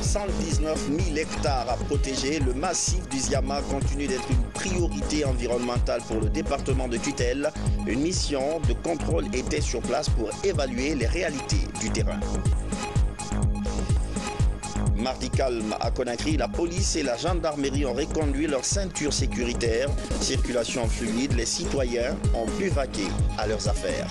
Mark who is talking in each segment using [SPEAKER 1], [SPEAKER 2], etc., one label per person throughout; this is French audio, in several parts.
[SPEAKER 1] 119 000 hectares à protéger, le massif du Ziama continue d'être une priorité environnementale pour le département de tutelle. Une mission de contrôle était sur place pour évaluer les réalités du terrain. Mardi calme à Conakry, la police et la gendarmerie ont reconduit leur ceinture sécuritaire. Circulation fluide, les citoyens ont pu vaquer à leurs affaires.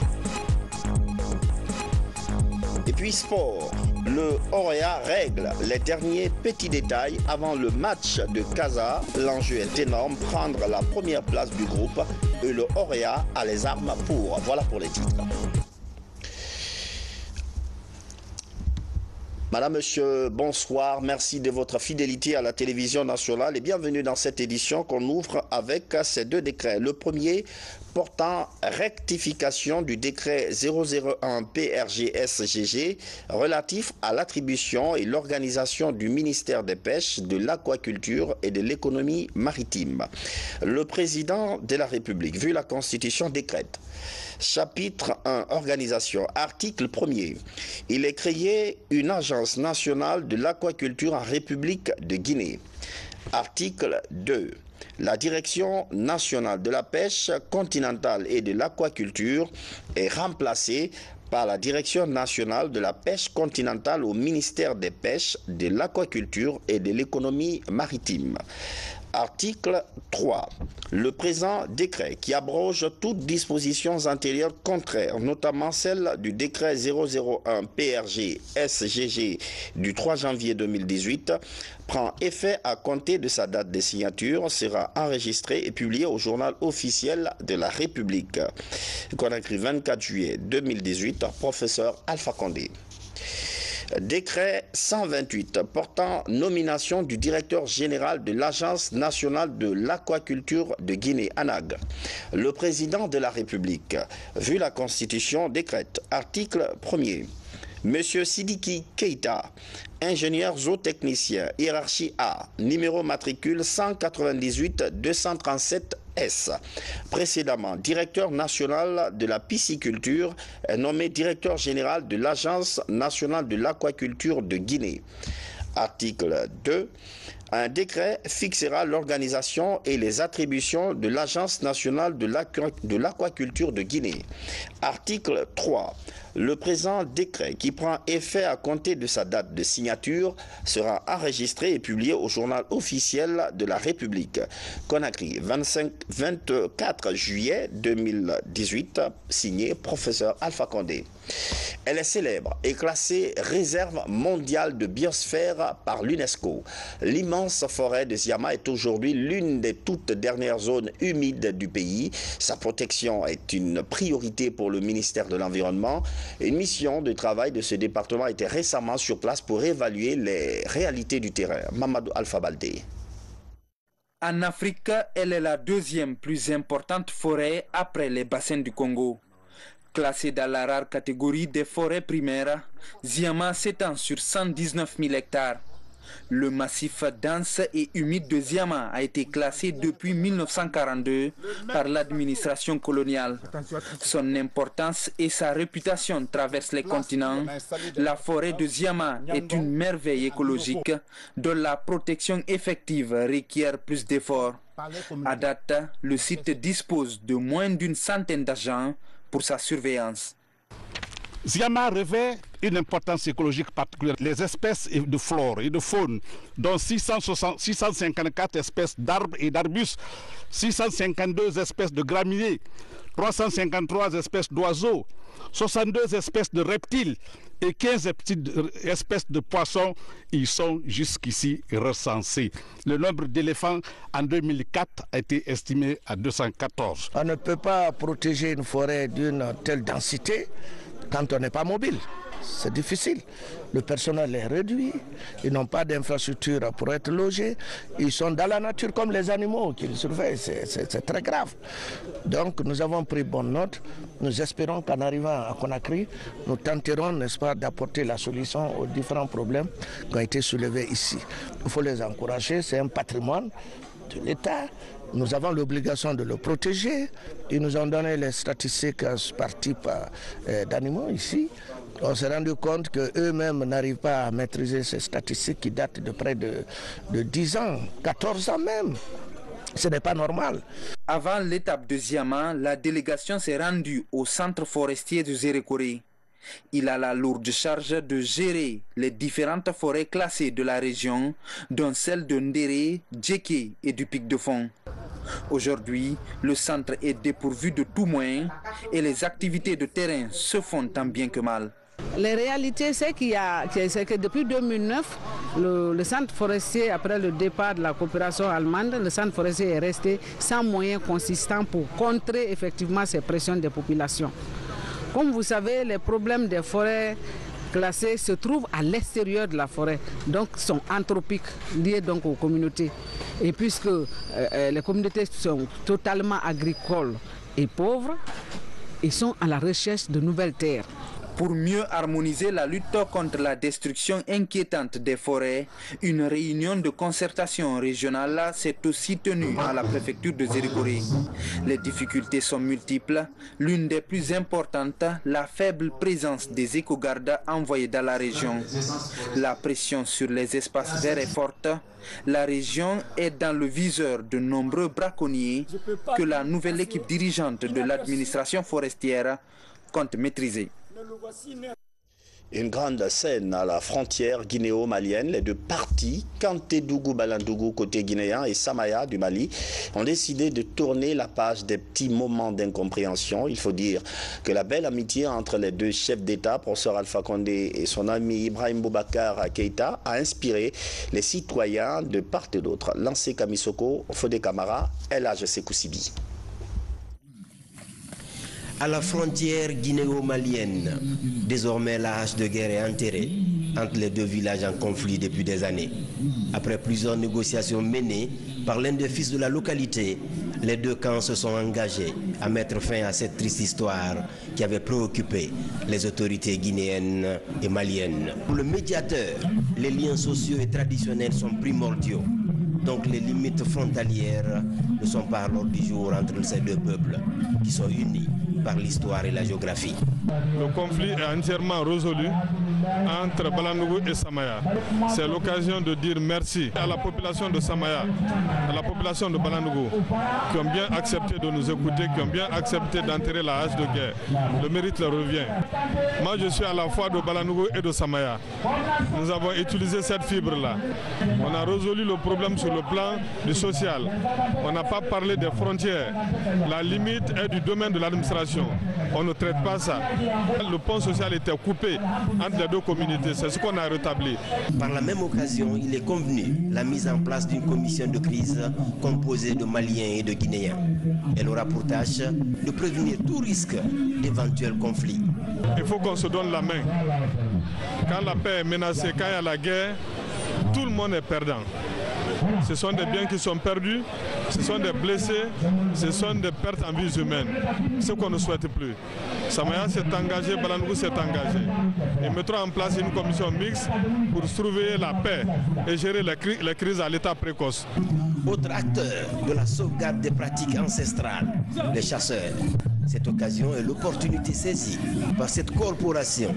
[SPEAKER 1] Et puis sport, le Orea règle les derniers petits détails avant le match de Casa. L'enjeu est énorme, prendre la première place du groupe et le Orea a les armes pour. Voilà pour les titres. Madame, Monsieur, bonsoir. Merci de votre fidélité à la télévision nationale et bienvenue dans cette édition qu'on ouvre avec ces deux décrets. Le premier portant rectification du décret 001 PRGS-GG relatif à l'attribution et l'organisation du ministère des Pêches, de l'Aquaculture et de l'Économie maritime. Le président de la République, vu la Constitution, décrète. Chapitre 1, organisation. Article 1er. Il est créé une agence nationale de l'aquaculture en République de Guinée. Article 2. La Direction nationale de la pêche continentale et de l'aquaculture est remplacée par la Direction nationale de la pêche continentale au ministère des Pêches, de l'Aquaculture et de l'Économie maritime. Article 3. Le présent décret qui abroge toutes dispositions antérieures contraires, notamment celle du décret 001 PRG-SGG du 3 janvier 2018, prend effet à compter de sa date de signature, sera enregistré et publié au journal officiel de la République. Conakry, 24 juillet 2018, professeur Alpha Condé. Décret 128 portant nomination du directeur général de l'Agence nationale de l'aquaculture de Guinée, ANAG. Le président de la République, vu la Constitution, décrète. Article 1er. Monsieur Sidiki Keita, ingénieur zootechnicien, hiérarchie A, numéro matricule 198-237S, précédemment directeur national de la pisciculture, est nommé directeur général de l'Agence nationale de l'aquaculture de Guinée. Article 2. Un décret fixera l'organisation et les attributions de l'Agence nationale de l'aquaculture de Guinée. Article 3. Le présent décret, qui prend effet à compter de sa date de signature, sera enregistré et publié au journal officiel de la République. Conakry, 24 juillet 2018, signé professeur Alpha Condé. Elle est célèbre et classée réserve mondiale de biosphère par l'UNESCO. L'immense forêt de Ziama est aujourd'hui l'une des toutes dernières zones humides du pays. Sa protection est une priorité pour le ministère de l'Environnement. Une mission de travail de ce département était récemment sur place pour évaluer les réalités du terrain. Mamadou Alpha Baldé.
[SPEAKER 2] En Afrique, elle est la deuxième plus importante forêt après les bassins du Congo. Classée dans la rare catégorie des forêts primaires, Ziama s'étend sur 119 000 hectares. Le massif dense et humide de Ziama a été classé depuis 1942 par l'administration coloniale. Son importance et sa réputation traversent les continents. La forêt de Ziama est une merveille écologique dont la protection effective requiert plus d'efforts. À date, le site dispose de moins d'une centaine d'agents pour sa surveillance.
[SPEAKER 3] Ziama revêt une importance écologique particulière. Les espèces de flore et de faune, dont 654 espèces d'arbres et d'arbustes, 652 espèces de graminées, 353 espèces d'oiseaux, 62 espèces de reptiles et 15 espèces de poissons y sont jusqu'ici recensés. Le nombre d'éléphants en 2004 a été estimé à 214.
[SPEAKER 4] On ne peut pas protéger une forêt d'une telle densité quand on n'est pas mobile. C'est difficile. Le personnel est réduit, ils n'ont pas d'infrastructure pour être logés, ils sont dans la nature comme les animaux qu'ils surveillent, c'est très grave. Donc nous avons pris bonne note, nous espérons qu'en arrivant à Conakry, nous tenterons, n'est-ce pas, d'apporter la solution aux différents problèmes qui ont été soulevés ici. Il faut les encourager, c'est un patrimoine de l'État. Nous avons l'obligation de le protéger. Ils nous ont donné les statistiques par type d'animaux ici. On s'est rendu compte qu'eux-mêmes n'arrivent pas à maîtriser ces statistiques qui datent de près de 10 ans, 14 ans même. Ce n'est pas normal.
[SPEAKER 2] Avant l'étape de Ziama, la délégation s'est rendue au centre forestier de Zérékoré. Il a la lourde charge de gérer les différentes forêts classées de la région, dont celles de Ndéré, Djeké et du Pic de Fond. Aujourd'hui, le centre est dépourvu de tout moyen et les activités de terrain se font tant bien que mal.
[SPEAKER 5] La réalité, c'est que depuis 2009, le centre forestier, après le départ de la coopération allemande, le centre forestier est resté sans moyens consistants pour contrer effectivement ces pressions des populations. Comme vous savez, les problèmes des forêts classées se trouvent à l'extérieur de la forêt, donc sont anthropiques, liés donc aux communautés. Et puisque les communautés sont totalement agricoles et pauvres, ils sont à la recherche de nouvelles terres.
[SPEAKER 2] Pour mieux harmoniser la lutte contre la destruction inquiétante des forêts, une réunion de concertation régionale s'est aussi tenue à la préfecture de Zérékoré. Les difficultés sont multiples. L'une des plus importantes, la faible présence des éco-gardes envoyés dans la région. La pression sur les espaces verts est forte. La région est dans le viseur de nombreux braconniers que la nouvelle équipe dirigeante de l'administration forestière compte maîtriser.
[SPEAKER 1] Une grande scène à la frontière guinéo-malienne. Les deux parties, Kantédougou-Balandougou côté guinéen et Samaya du Mali, ont décidé de tourner la page des petits moments d'incompréhension. Il faut dire que la belle amitié entre les deux chefs d'État, professeur Alpha Condé et son ami Ibrahim Boubacar Keïta, a inspiré les citoyens de part et d'autre. Lancé Kamisoko, Fodé Camara, El Hadj Sékou Sibi.
[SPEAKER 6] À la frontière guinéo-malienne, désormais la hache de guerre est enterrée entre les deux villages en conflit depuis des années. Après plusieurs négociations menées par l'un des fils de la localité, les deux camps se sont engagés à mettre fin à cette triste histoire qui avait préoccupé les autorités guinéennes et maliennes. Pour le médiateur, les liens sociaux et traditionnels sont primordiaux. Donc les limites frontalières ne sont pas à l'ordre du jour entre ces deux peuples qui sont unis par l'histoire et la géographie.
[SPEAKER 7] Le conflit est entièrement résolu entre Balandougou et Samaya. C'est l'occasion de dire merci à la population de Samaya, à la population de Balandougou, qui ont bien accepté de nous écouter, qui ont bien accepté d'enterrer la hache de guerre. Le mérite leur revient. Moi, je suis à la fois de Balandougou et de Samaya. Nous avons utilisé cette fibre-là. On a résolu le problème sur le plan du social. On n'a pas parlé des frontières. La limite est du domaine de l'administration. On ne traite pas ça. Le pont social était coupé entre les deux communautés. C'est ce qu'on a rétabli.
[SPEAKER 6] Par la même occasion, il est convenu la mise en place d'une commission de crise composée de Maliens et de Guinéens. Elle aura pour tâche de prévenir tout risque d'éventuels conflits.
[SPEAKER 7] Il faut qu'on se donne la main. Quand la paix est menacée, quand il y a la guerre, tout le monde est perdant. Ce sont des biens qui sont perdus, ce sont des blessés, ce sont des pertes en vies humaines. Ce qu'on ne souhaite plus. Samaya s'est engagé, Balandougou s'est engagé. Ils mettront en place une commission mixte pour trouver la paix et gérer les crises à l'état précoce.
[SPEAKER 6] Autre acteur de la sauvegarde des pratiques ancestrales, les chasseurs. Cette occasion est l'opportunité saisie par cette corporation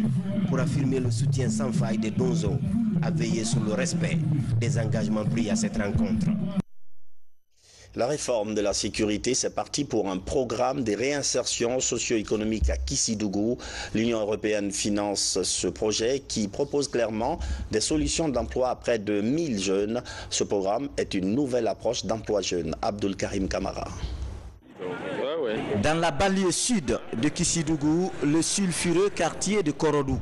[SPEAKER 6] pour affirmer le soutien sans faille des Donzo à veiller sur le respect des engagements pris à cette rencontre.
[SPEAKER 1] La réforme de la sécurité, c'est parti pour un programme de réinsertion socio-économique à Kissidougou. L'Union européenne finance ce projet qui propose clairement des solutions d'emploi à près de 1000 jeunes. Ce programme est une nouvelle approche d'emploi jeune. Abdul Karim Kamara.
[SPEAKER 8] Dans la banlieue sud de Kissidougou, le sulfureux quartier de Korodou.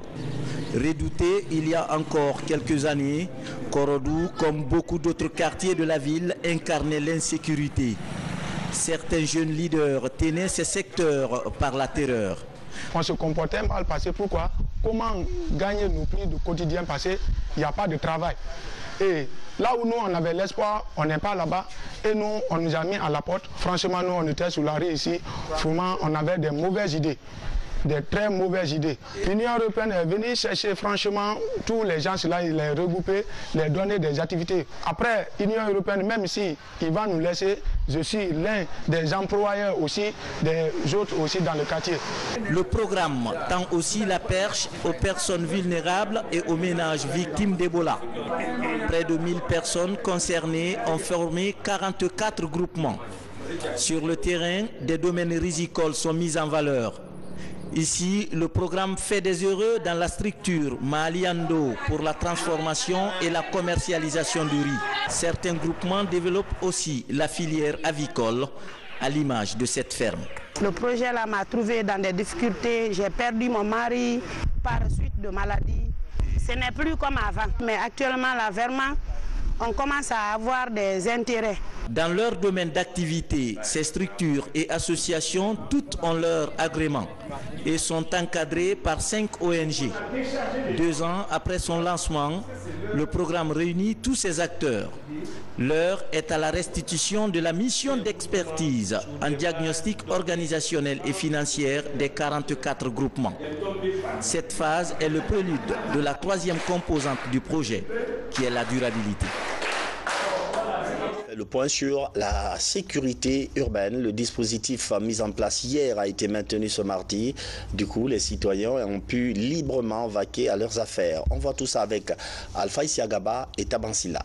[SPEAKER 8] Redouté il y a encore quelques années, Korodou, comme beaucoup d'autres quartiers de la ville, incarnait l'insécurité. Certains jeunes leaders tenaient ces secteurs par la terreur.
[SPEAKER 9] On se comportait mal parce que pourquoi? Comment gagner nos prix du quotidien parce qu'il n'y a pas de travail. Et là où nous on avait l'espoir, on n'est pas là-bas. Et nous, on nous a mis à la porte. Franchement, nous on était sur la rue ici. Vraiment, on avait des mauvaises idées. des très mauvaises idées. L'Union européenne est venue chercher franchement tous les gens, là, il les regrouper, les donner des activités. Après, l'Union européenne, même si il va nous laisser, je suis l'un des employeurs aussi, des autres aussi dans le quartier.
[SPEAKER 8] Le programme tend aussi la perche aux personnes vulnérables et aux ménages victimes d'Ebola. Près de 1000 personnes concernées ont formé 44 groupements. Sur le terrain, des domaines rizicoles sont mis en valeur. Ici, le programme fait des heureux dans la structure Maliando pour la transformation et la commercialisation du riz. Certains groupements développent aussi la filière avicole, à l'image de cette ferme.
[SPEAKER 10] Le projet là m'a trouvé dans des difficultés. J'ai perdu mon mari par suite de maladie. Ce n'est plus comme avant. Mais actuellement, là, vraiment, on commence à avoir des intérêts.
[SPEAKER 8] Dans leur domaine d'activité, ces structures et associations, toutes ont leur agrément et sont encadrées par 5 ONG. 2 ans après son lancement, le programme réunit tous ces acteurs. L'heure est à la restitution de la mission d'expertise en diagnostic organisationnel et financier des 44 groupements. Cette phase est le prélude de la 3e composante du projet, qui est la durabilité.
[SPEAKER 1] Le point sur la sécurité urbaine, le dispositif mis en place hier a été maintenu ce mardi. Du coup, les citoyens ont pu librement vaquer à leurs affaires. On voit tout ça avec Alpha Isiagaba et Tabansila.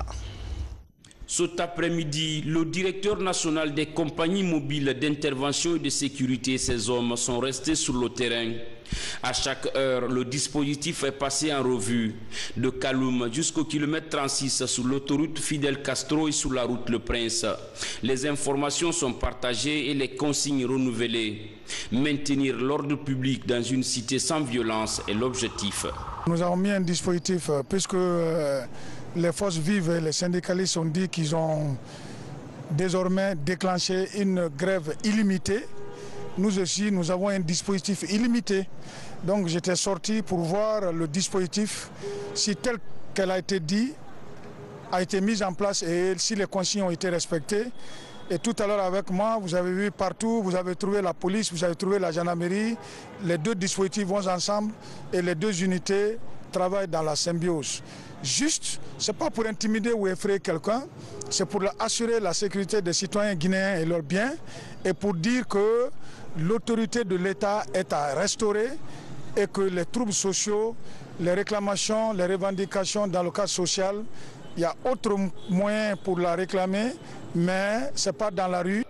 [SPEAKER 11] Cet après-midi, le directeur national des compagnies mobiles d'intervention et de sécurité et ses hommes sont restés sur le terrain. À chaque heure, le dispositif est passé en revue, de Kaloum jusqu'au kilomètre 36 sur l'autoroute Fidel Castro et sur la route Le Prince. Les informations sont partagées et les consignes renouvelées. Maintenir l'ordre public dans une cité sans violence est l'objectif.
[SPEAKER 12] Nous avons mis un dispositif puisque les forces vives et les syndicalistes ont dit qu'ils ont désormais déclenché une grève illimitée. Nous aussi, nous avons un dispositif illimité. Donc j'étais sorti pour voir le dispositif, si tel qu'elle a été dit, a été mis en place et si les consignes ont été respectées. Et tout à l'heure avec moi, vous avez vu partout, vous avez trouvé la police, vous avez trouvé la gendarmerie. Les 2 dispositifs vont ensemble et les 2 unités travaillent dans la symbiose. Juste, ce n'est pas pour intimider ou effrayer quelqu'un, c'est pour assurer la sécurité des citoyens guinéens et leurs biens et pour dire que l'autorité de l'État est à restaurer et que les troubles sociaux, les réclamations, les revendications dans le cadre social, il y a autre moyen pour la réclamer, mais ce n'est pas dans la rue.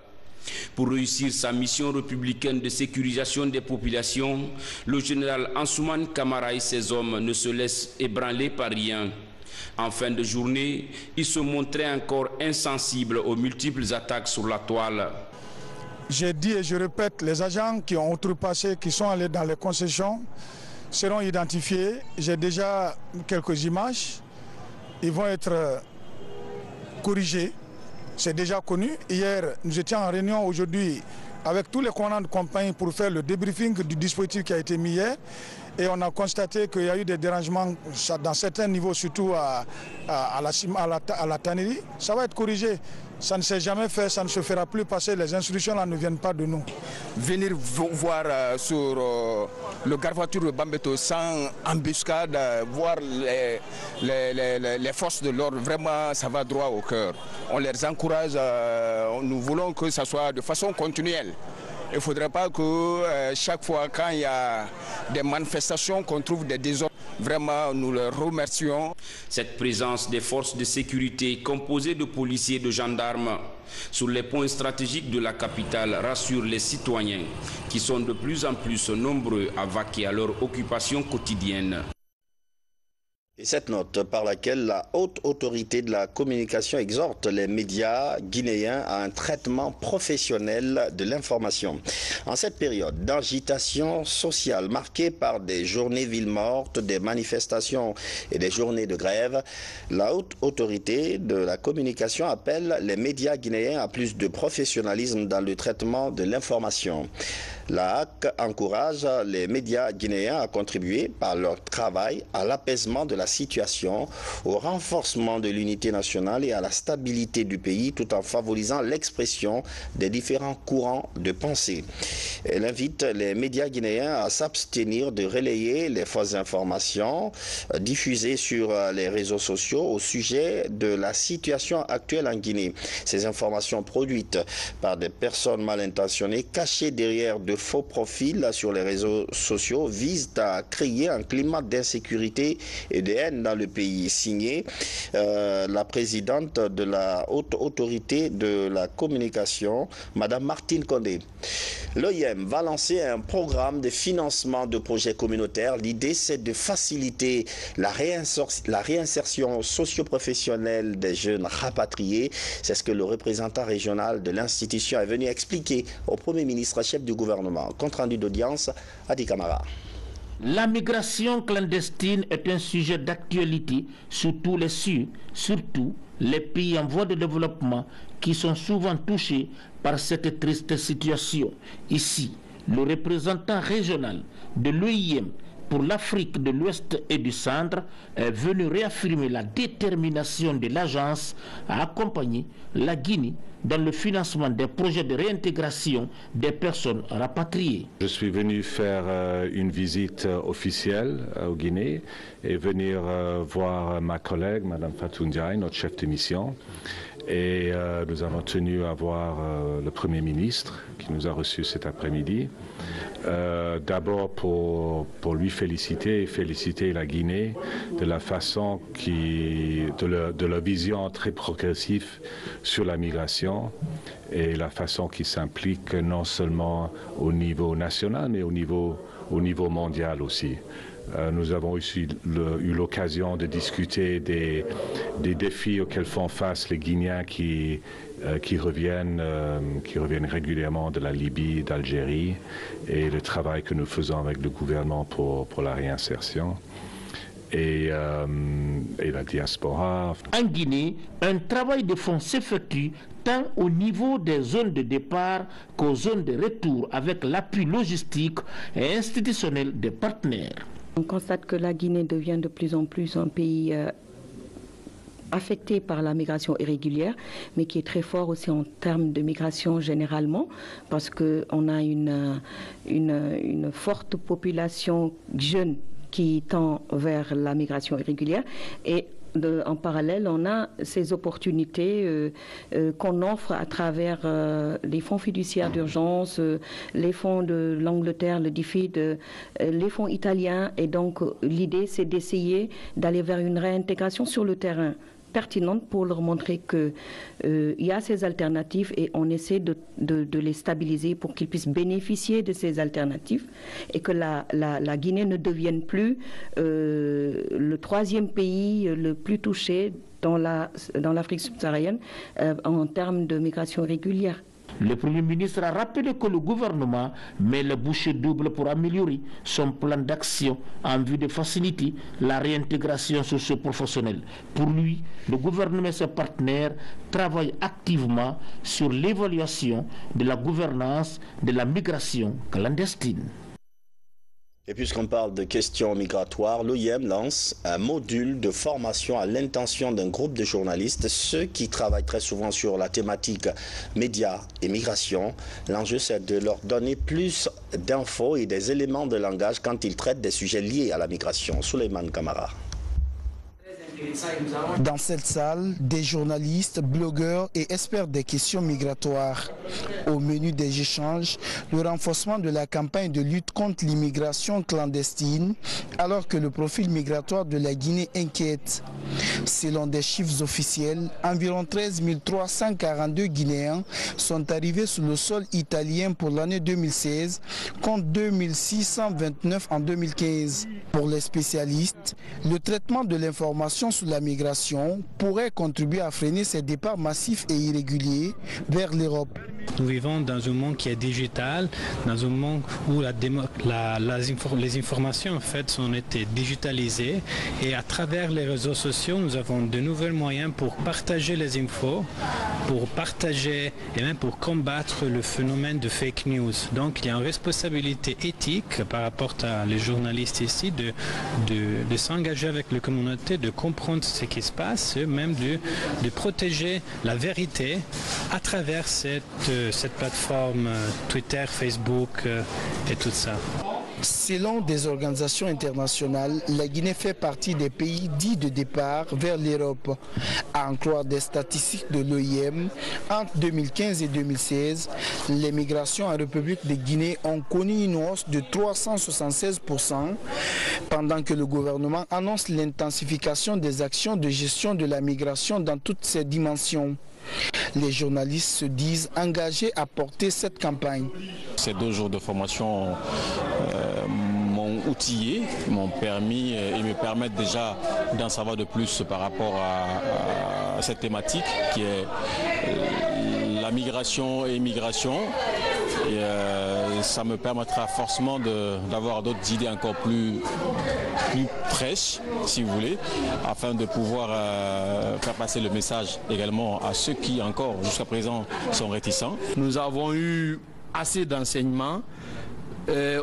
[SPEAKER 11] Pour réussir sa mission républicaine de sécurisation des populations, le général Ansoumane Camara et ses hommes ne se laissent ébranler par rien. En fin de journée, ils se montraient encore insensibles aux multiples attaques sur la toile.
[SPEAKER 12] J'ai dit et je répète, les agents qui ont outrepassé, qui sont allés dans les concessions, seront identifiés. J'ai déjà quelques images. Ils vont être corrigés. C'est déjà connu. Hier, nous étions en réunion aujourd'hui avec tous les commandants de compagnie pour faire le débriefing du dispositif qui a été mis hier. Et on a constaté qu'il y a eu des dérangements dans certains niveaux, surtout à la tannerie. Ça va être corrigé. Ça ne s'est jamais fait, ça ne se fera plus passer. Les instructions là ne viennent pas de nous.
[SPEAKER 13] Venir voir sur le garvoiture de Bambeto sans embuscade, voir les forces de l'ordre, vraiment ça va droit au cœur. On les encourage, nous voulons que ça soit de façon continuelle. Il ne faudrait pas que chaque fois quand il y a des manifestations qu'on trouve des désordres. Vraiment, nous les remercions.
[SPEAKER 11] Cette présence des forces de sécurité composées de policiers et de gendarmes sur les points stratégiques de la capitale rassure les citoyens qui sont de plus en plus nombreux à vaquer à leur occupation quotidienne.
[SPEAKER 1] Et cette note par laquelle la haute autorité de la communication exhorte les médias guinéens à un traitement professionnel de l'information. En cette période d'agitation sociale marquée par des journées villes mortes, des manifestations et des journées de grève, la haute autorité de la communication appelle les médias guinéens à plus de professionnalisme dans le traitement de l'information. La HAC encourage les médias guinéens à contribuer par leur travail à l'apaisement de la la situation, au renforcement de l'unité nationale et à la stabilité du pays, tout en favorisant l'expression des différents courants de pensée. Elle invite les médias guinéens à s'abstenir de relayer les fausses informations diffusées sur les réseaux sociaux au sujet de la situation actuelle en Guinée. Ces informations produites par des personnes mal intentionnées cachées derrière de faux profils sur les réseaux sociaux visent à créer un climat d'insécurité et de haine dans le pays. Signé la présidente de la haute autorité de la communication, Madame Martine Condé. L'OIM va lancer un programme de financement de projets communautaires. L'idée, c'est de faciliter la réinsertion socio-professionnelle des jeunes rapatriés. C'est ce que le représentant régional de l'institution est venu expliquer au Premier ministre chef du gouvernement. Compte rendu d'audience, Adi Kamara.
[SPEAKER 14] La migration clandestine est un sujet d'actualité sur tous les cieux, surtout les pays en voie de développement qui sont souvent touchés par cette triste situation. Ici, le représentant régional de l'OIM pour l'Afrique de l'Ouest et du Centre est venu réaffirmer la détermination de l'agence à accompagner la Guinée dans le financement des projets de réintégration des personnes rapatriées.
[SPEAKER 15] Je suis venu faire une visite officielle au Guinée et venir voir ma collègue, Mme Fatou Ndiaye, notre chef de mission. Et nous avons tenu à voir le Premier ministre qui nous a reçus cet après-midi. D'abord pour lui féliciter la Guinée de la façon de la vision très progressive sur la migration et la façon qui s'implique non seulement au niveau national mais au niveau mondial aussi. Nous avons eu l'occasion de discuter des défis auxquels font face les Guinéens qui reviennent régulièrement de la Libye, d'Algérie, et le travail que nous faisons avec le gouvernement pour la réinsertion. Et la diaspora.
[SPEAKER 14] En Guinée, un travail de fond s'effectue tant au niveau des zones de départ qu'aux zones de retour avec l'appui logistique et institutionnel des partenaires.
[SPEAKER 16] On constate que la Guinée devient de plus en plus un pays affecté par la migration irrégulière, mais qui est très fort aussi en termes de migration généralement, parce qu'on a une forte population jeune qui tend vers la migration irrégulière et en parallèle, on a ces opportunités qu'on offre à travers les fonds fiduciaires d'urgence, les fonds de l'Angleterre, le DFID, les fonds italiens. Et donc, l'idée, c'est d'essayer d'aller vers une réintégration sur le terrain pertinente pour leur montrer qu'il y a ces alternatives et on essaie de les stabiliser pour qu'ils puissent bénéficier de ces alternatives et que la Guinée ne devienne plus le troisième pays le plus touché dans l'Afrique subsaharienne en termes de migration régulière.
[SPEAKER 14] Le Premier ministre a rappelé que le gouvernement met le bouchée double pour améliorer son plan d'action en vue de faciliter la réintégration socio-professionnelle. Pour lui, le gouvernement et ses partenaires travaillent activement sur l'évaluation de la gouvernance de la migration clandestine.
[SPEAKER 1] Et puisqu'on parle de questions migratoires, l'OIM lance un module de formation à l'intention d'un groupe de journalistes, ceux qui travaillent très souvent sur la thématique médias et migration. L'enjeu, c'est de leur donner plus d'infos et des éléments de langage quand ils traitent des sujets liés à la migration. Souleymane Kamara.
[SPEAKER 17] Dans cette salle, des journalistes, blogueurs et experts des questions migratoires. Au menu des échanges, le renforcement de la campagne de lutte contre l'immigration clandestine, alors que le profil migratoire de la Guinée inquiète. Selon des chiffres officiels, environ 13 342 Guinéens sont arrivés sur le sol italien pour l'année 2016, contre 2 629 en 2015. Pour les spécialistes, le traitement de l'information sur la migration pourrait contribuer à freiner ces départs massifs et irréguliers vers l'Europe.
[SPEAKER 18] Nous vivons dans un monde qui est digital, dans un monde où les informations en fait sont été digitalisées, et à travers les réseaux sociaux, nous avons de nouveaux moyens pour partager les infos, pour partager et même pour combattre le phénomène de fake news. Donc il y a une responsabilité éthique par rapport à les journalistes ici de s'engager avec la communauté, de comprendre ce qui se passe, même de protéger la vérité à travers cette plateforme Twitter, Facebook et tout ça.
[SPEAKER 17] Selon des organisations internationales, la Guinée fait partie des pays dits de départ vers l'Europe. À en croire des statistiques de l'OIM, entre 2015 et 2016, les migrations en République de Guinée ont connu une hausse de 376%, pendant que le gouvernement annonce l'intensification des actions de gestion de la migration dans toutes ses dimensions. Les journalistes se disent engagés à porter cette campagne.
[SPEAKER 19] Ces 2 jours de formation m'ont outillé, m'ont permis et me permettent déjà d'en savoir de plus par rapport à cette thématique qui est la migration et immigration. Et ça me permettra forcément d'avoir d'autres idées encore plus fraîches, si vous voulez, afin de pouvoir faire passer le message également à ceux qui encore jusqu'à présent sont réticents.
[SPEAKER 20] Nous avons eu assez d'enseignements.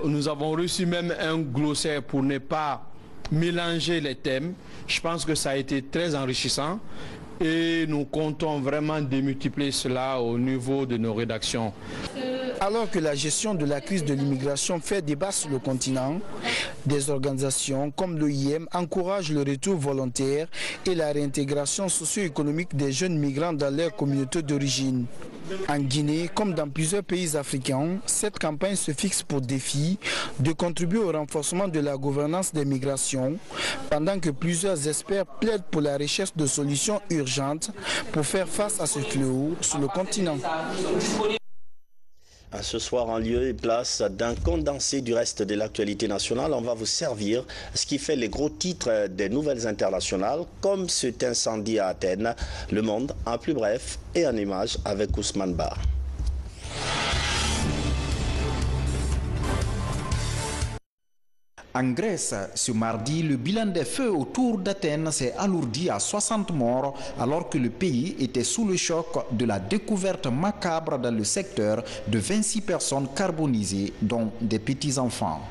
[SPEAKER 20] Nous avons reçu même un glossaire pour ne pas mélanger les thèmes. Je pense que ça a été très enrichissant et nous comptons vraiment démultiplier cela au niveau de nos rédactions.
[SPEAKER 17] Alors que la gestion de la crise de l'immigration fait débat sur le continent, des organisations comme l'OIM encouragent le retour volontaire et la réintégration socio-économique des jeunes migrants dans leur communauté d'origine. En Guinée, comme dans plusieurs pays africains, cette campagne se fixe pour défi de contribuer au renforcement de la gouvernance des migrations, pendant que plusieurs experts plaident pour la recherche de solutions urgentes pour faire face à ce fléau sur le continent.
[SPEAKER 1] Ce soir, en lieu et place d'un condensé du reste de l'actualité nationale, on va vous servir ce qui fait les gros titres des nouvelles internationales, comme cet incendie à Athènes, Le Monde en plus bref et en images avec Ousmane Bar.
[SPEAKER 21] En Grèce, ce mardi, le bilan des feux autour d'Athènes s'est alourdi à 60 morts alors que le pays était sous le choc de la découverte macabre dans le secteur de 26 personnes carbonisées, dont des petits-enfants.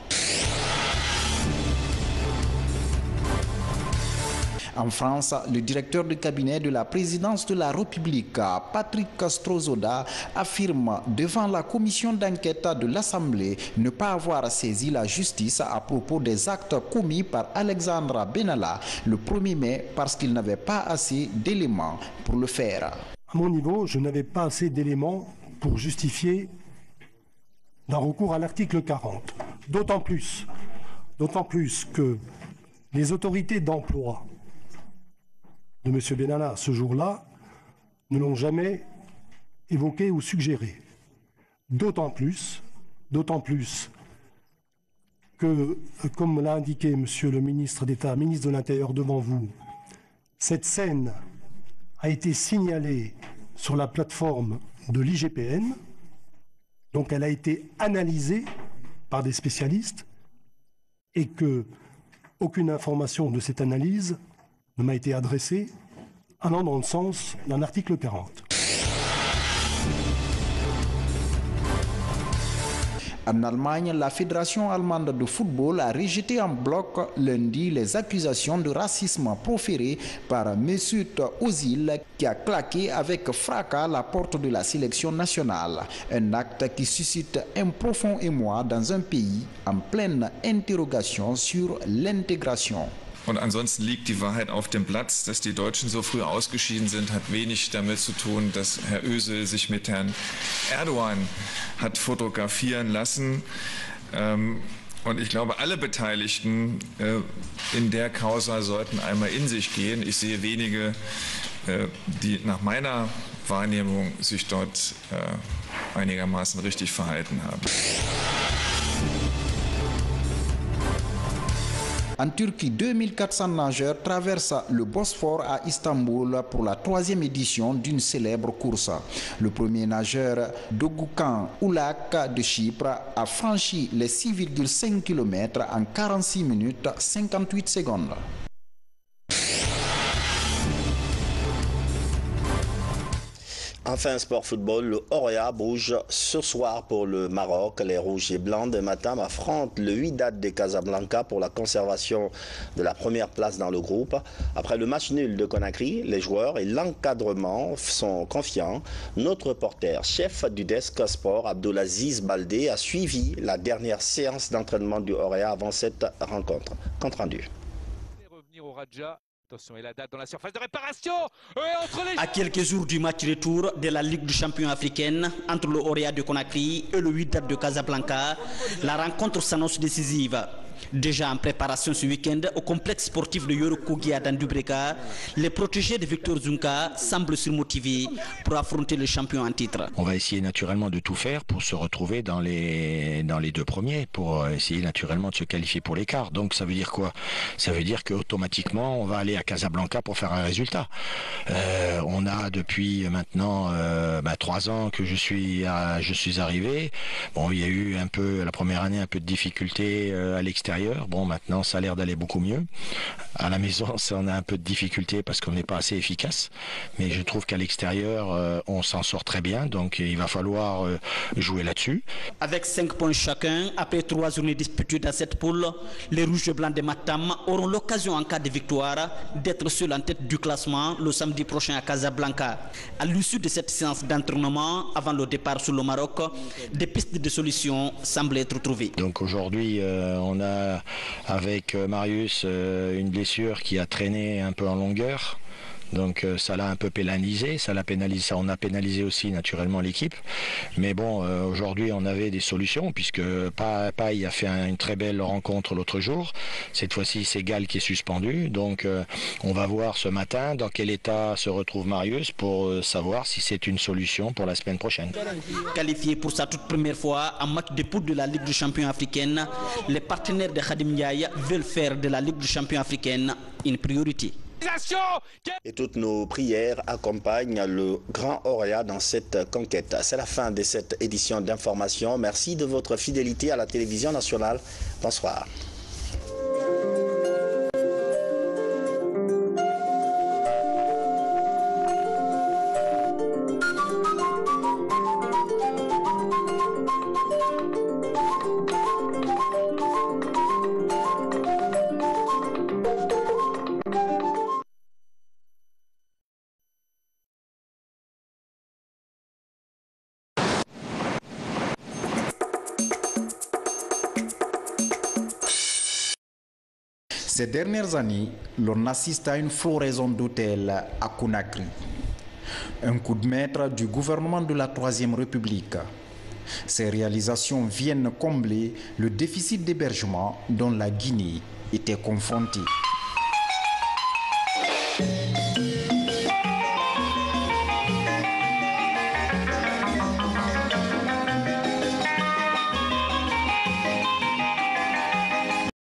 [SPEAKER 21] En France, le directeur de cabinet de la présidence de la République, Patrick Strozoda, affirme devant la commission d'enquête de l'Assemblée ne pas avoir saisi la justice à propos des actes commis par Alexandra Benalla le 1er mai parce qu'il n'avait pas assez d'éléments pour le faire.
[SPEAKER 22] À mon niveau, je n'avais pas assez d'éléments pour justifier d'un recours à l'article 40. D'autant plus que les autorités d'emploi de M. Benalla ce jour-là ne l'ont jamais évoqué ou suggéré. D'autant plus que, comme l'a indiqué M. le ministre d'État, ministre de l'Intérieur devant vous, cette scène a été signalée sur la plateforme de l'IGPN, donc elle a été analysée par des spécialistes et que aucune information de cette analyse ne m'a été adressée allant dans le sens d'un article 40.
[SPEAKER 21] En Allemagne, la Fédération allemande de football a rejeté en bloc lundi les accusations de racisme proférées par Mesut Özil qui a claqué avec fracas la porte de la sélection nationale. Un acte qui suscite un profond émoi dans un pays en pleine interrogation sur l'intégration.
[SPEAKER 23] Und ansonsten liegt die Wahrheit auf dem Blatt. Dass die Deutschen so früh ausgeschieden sind, hat wenig damit zu tun, dass Herr Özil sich mit Herrn Erdogan hat fotografieren lassen. Und ich glaube, alle Beteiligten in der Causa sollten einmal in sich gehen. Ich sehe wenige, die nach meiner Wahrnehmung sich dort einigermaßen richtig verhalten haben.
[SPEAKER 21] En Turquie, 2400 nageurs traversent le Bosphore à Istanbul pour la 3e édition d'une célèbre course. Le premier nageur, Dogukan Ulak de Chypre, a franchi les 6,5 km en 46 minutes 58 secondes.
[SPEAKER 1] Enfin, sport football, le Orea bouge ce soir pour le Maroc. Les rouges et blancs de Matam affrontent le Wydad de Casablanca pour la conservation de la première place dans le groupe. Après le match nul de Conakry, les joueurs et l'encadrement sont confiants. Notre reporter, chef du desk sport, Abdulaziz Baldé, a suivi la dernière séance d'entraînement du Orea avant cette rencontre. Compte rendu.
[SPEAKER 3] Revenir au Raja. Attention, et la date dans la surface de réparation
[SPEAKER 4] À quelques jours du match retour de la Ligue des champions africaine entre le Orea de Conakry et le Wydad de Casablanca, la rencontre s'annonce décisive. Déjà en préparation ce week-end au complexe sportif de Yoro Kogia dans Dubreka, les protégés de Victor Zunka semblent surmotivés pour affronter le champion en titre.
[SPEAKER 5] On va essayer naturellement de tout faire pour se retrouver dans les deux premiers, pour essayer naturellement de se qualifier pour l'écart. Donc ça veut dire quoi? Ça veut dire qu'automatiquement on va aller à Casablanca pour faire un résultat. On a depuis maintenant 3 ans que je suis arrivé. Bon, il y a eu un peu la première année un peu de difficulté à l'extérieur. Bon, maintenant ça a l'air d'aller beaucoup mieux. À la maison, on a un peu de difficulté parce qu'on n'est pas assez efficace. Mais je trouve qu'à l'extérieur, on s'en sort très bien. Donc il va falloir jouer là-dessus.
[SPEAKER 4] Avec 5 points chacun, après 3 journées disputées dans cette poule, les rouges et blancs de Matam auront l'occasion en cas de victoire d'être seuls en tête du classement le samedi prochain à Casablanca. À l'issue de cette séance d'entraînement, avant le départ sur le Maroc, des pistes de solutions semblent être trouvées.
[SPEAKER 5] Donc aujourd'hui, on a avec Marius une blessure qui a traîné un peu en longueur. Donc ça l'a un peu pénalisé, on a pénalisé aussi naturellement l'équipe. Mais bon, aujourd'hui on avait des solutions puisque Paille a fait une très belle rencontre l'autre jour. Cette fois-ci c'est Gall qui est suspendu. Donc on va voir ce matin dans quel état se retrouve Marius pour savoir si c'est une solution pour la semaine prochaine.
[SPEAKER 4] Qualifié pour sa toute première fois en match de poule de la Ligue des champions africaine, les partenaires de Khadim Ndiaye veulent faire de la Ligue des champions africaine une priorité.
[SPEAKER 1] Et toutes nos prières accompagnent le Grand Orea dans cette conquête. C'est la fin de cette édition d'information. Merci de votre fidélité à la télévision nationale. Bonsoir.
[SPEAKER 21] Ces dernières années, l'on assiste à une floraison d'hôtels à Conakry. Un coup de maître du gouvernement de la Troisième République. Ces réalisations viennent combler le déficit d'hébergement dont la Guinée était confrontée.